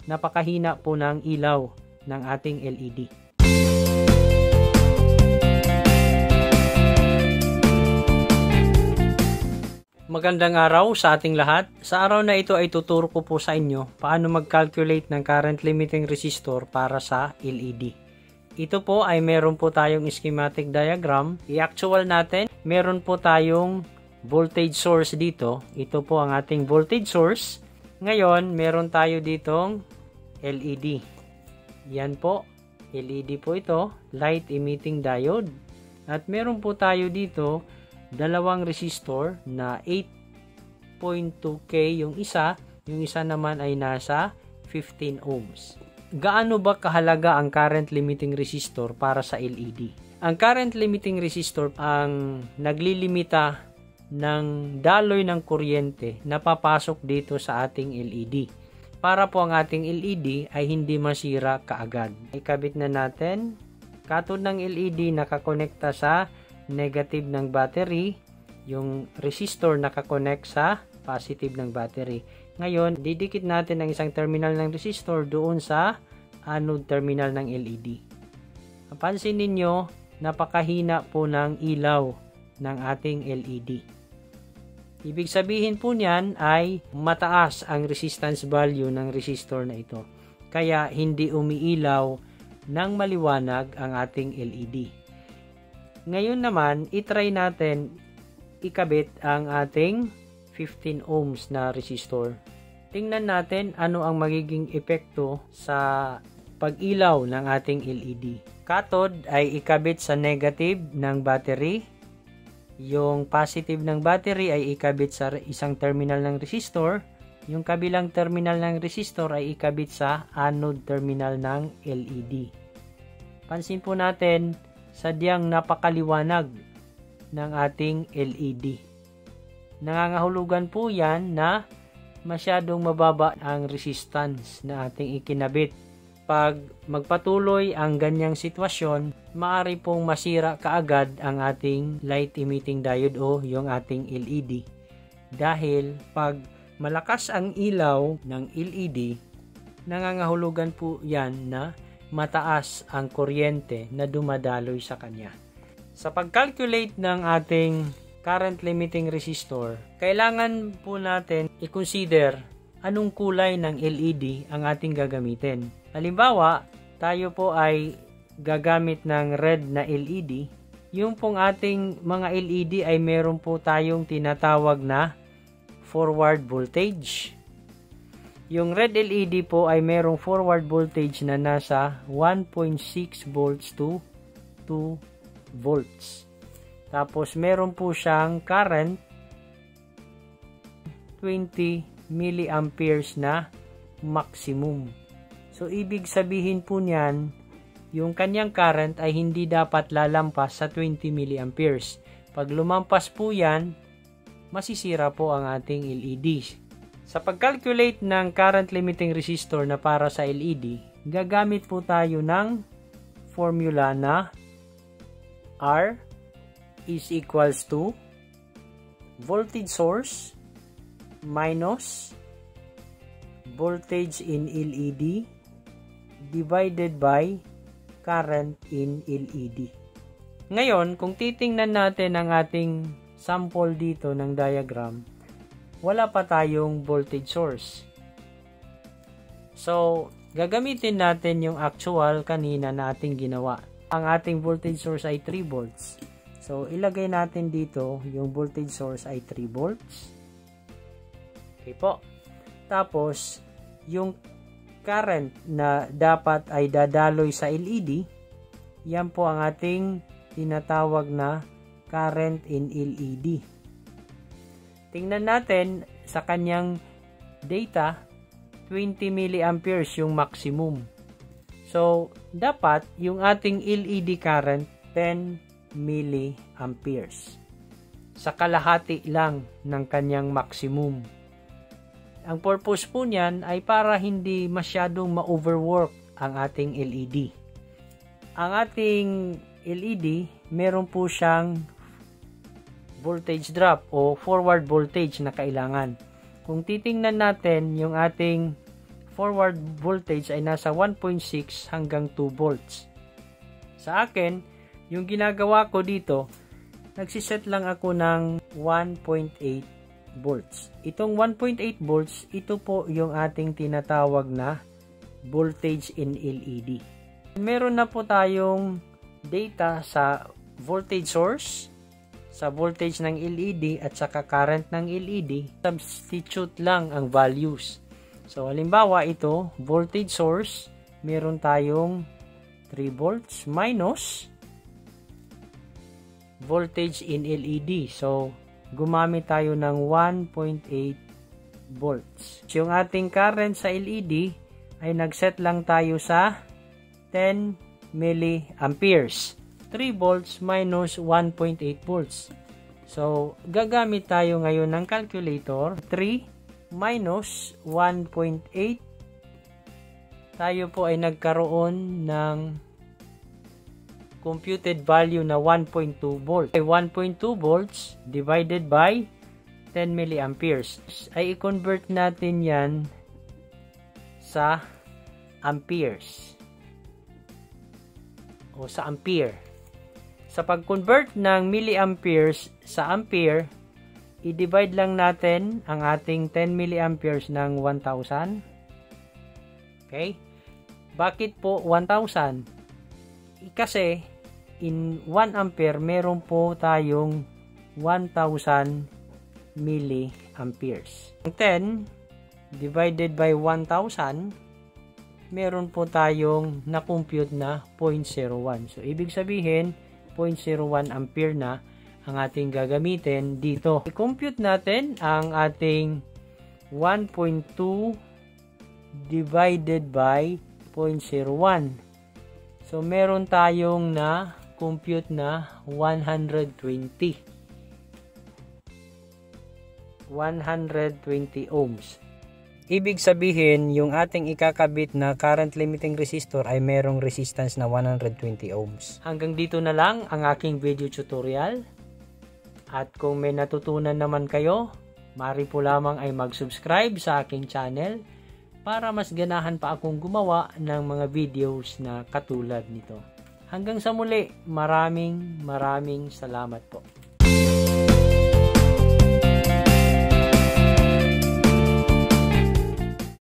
napakahina po ng ilaw ng ating LED. Magandang araw sa ating lahat. Sa araw na ito ay tuturo ko po sa inyo paano mag-calculate ng current limiting resistor para sa LED. Ito po ay meron po tayong schematic diagram. I-actual natin, meron po tayong voltage source dito. Ito po ang ating voltage source. Ngayon, meron tayo ditong LED. Yan po, LED po ito, light emitting diode. At meron po tayo dito dalawang resistor na 8.2K yung isa naman ay nasa 15 ohms. Gaano ba kahalaga ang current limiting resistor para sa LED? Ang current limiting resistor ang naglilimita ng daloy ng kuryente na papasok dito sa ating LED. Para po ang ating LED ay hindi masira kaagad. Ikabit na natin. Katod ng LED nakakonekta sa negative ng battery, yung resistor nakakonect sa positive ng battery. Ngayon, didikit natin ang isang terminal ng resistor doon sa anode terminal ng LED. Napansin ninyo, napakahina po ng ilaw ng ating LED. Ibig sabihin po niyan ay mataas ang resistance value ng resistor na ito. Kaya hindi umiilaw ng maliwanag ang ating LED. Ngayon naman, itry natin ikabit ang ating 15 ohms na resistor. Tingnan natin ano ang magiging epekto sa pag-ilaw ng ating LED. Katod ay ikabit sa negative ng battery. Yung positive ng battery ay ikabit sa isang terminal ng resistor. Yung kabilang terminal ng resistor ay ikabit sa anode terminal ng LED. Pansin po natin, sadyang napakaliwanag ng ating LED. Nangangahulugan po yan na masyadong mababa ang resistance na ating ikinabit. Pag magpatuloy ang ganyang sitwasyon, maaari pong masira kaagad ang ating light emitting diode o yung ating LED. Dahil pag malakas ang ilaw ng LED, nangangahulugan po yan na mataas ang kuryente na dumadaloy sa kanya. Sa pag-calculate ng ating current limiting resistor, kailangan po natin i-consider anong kulay ng LED ang ating gagamitin. Halimbawa, tayo po ay gagamit ng red na LED. Yung pong ating mga LED ay meron po tayong tinatawag na forward voltage. Yung red LED po ay merong forward voltage na nasa 1.6 volts to 2 volts. Tapos meron po siyang current 20 milliamperes na maximum. So ibig sabihin po niyan, yung kanyang current ay hindi dapat lalampas sa 20 milliamperes. Pag lumampas po yan, masisira po ang ating LED. Sa pag-calculate ng current limiting resistor na para sa LED, gagamit po tayo ng formula na R is equals to voltage source minus voltage in LED divided by current in LED. Ngayon, kung titingnan natin ang ating sample dito ng diagram, wala pa tayong voltage source. So, gagamitin natin yung actual kanina na ating ginawa. Ang ating voltage source ay 3 volts. So, ilagay natin dito yung voltage source ay 3 volts. Okay po. Tapos, yung current na dapat ay dadaloy sa LED, yan po ang ating tinatawag na current in LED. Tingnan natin sa kanyang data, 20 milliamperes yung maximum. So, dapat yung ating LED current 10 milliamperes. Sa kalahati lang ng kanyang maximum. Ang purpose po niyan ay para hindi masyadong ma-overwork ang ating LED. Ang ating LED, meron po siyang voltage drop o forward voltage na kailangan. Kung titingnan natin yung ating forward voltage ay nasa 1.6 hanggang 2 volts. Sa akin, yung ginagawa ko dito, nagsiset lang ako ng 1.8 volts. Itong 1.8 volts, ito po yung ating tinatawag na voltage in LED. Meron na po tayong data sa voltage source, sa voltage ng LED at saka current ng LED. Substitute lang ang values. So halimbawa ito, voltage source, meron tayong 3 volts minus voltage in LED. So gumamit tayo ng 1.8 volts. So, yung ating current sa LED ay nagset lang tayo sa 10 milliamperes. 3 volts minus 1.8 volts. So, gagamit tayo ngayon ng calculator. 3 minus 1.8. Tayo po ay nagkaroon ng computed value na 1.2 volts. 1.2 volts divided by 10 milliamperes. Ay i-convert natin yan sa amperes. O sa ampere. Sa pag-convert ng milliamperes sa ampere, i-divide lang natin ang ating 10 milliamperes ng 1,000. Okay? Bakit po 1,000? Kasi in 1 ampere, meron po tayong 1,000 milliamperes. 10 divided by 1,000, meron po tayong na-compute na 0.01. So, ibig sabihin, 0.01 ampere na ang ating gagamitin dito. I-compute natin ang ating 1.2 divided by 0.01. So, meron tayong na-compute na 120 ohms. Ibig sabihin, yung ating ikakabit na current limiting resistor ay merong resistance na 120 ohms. Hanggang dito na lang ang aking video tutorial. At kung may natutunan naman kayo, maaari po lamang ay mag-subscribe sa aking channel para mas ganahan pa akong gumawa ng mga videos na katulad nito. Hanggang sa muli, maraming salamat po.